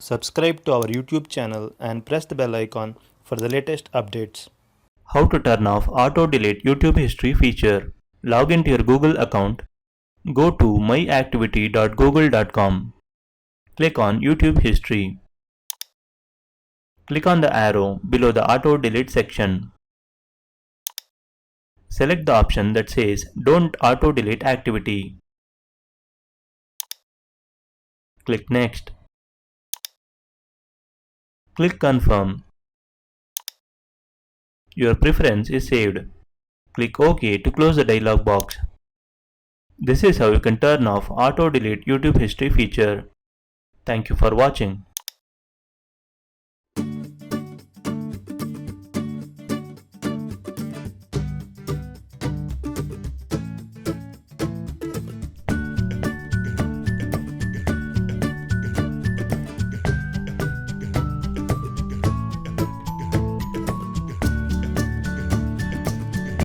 Subscribe to our YouTube channel and press the bell icon for the latest updates. How to turn off Auto Delete YouTube History feature. Log into your Google account. Go to myactivity.google.com. Click on YouTube History. Click on the arrow below the Auto Delete section. Select the option that says Don't Auto Delete Activity. Click Next. Click Confirm. Your preference is saved. Click OK to close the dialog box. This is how you can turn off Auto Delete YouTube History feature. Thank you for watching.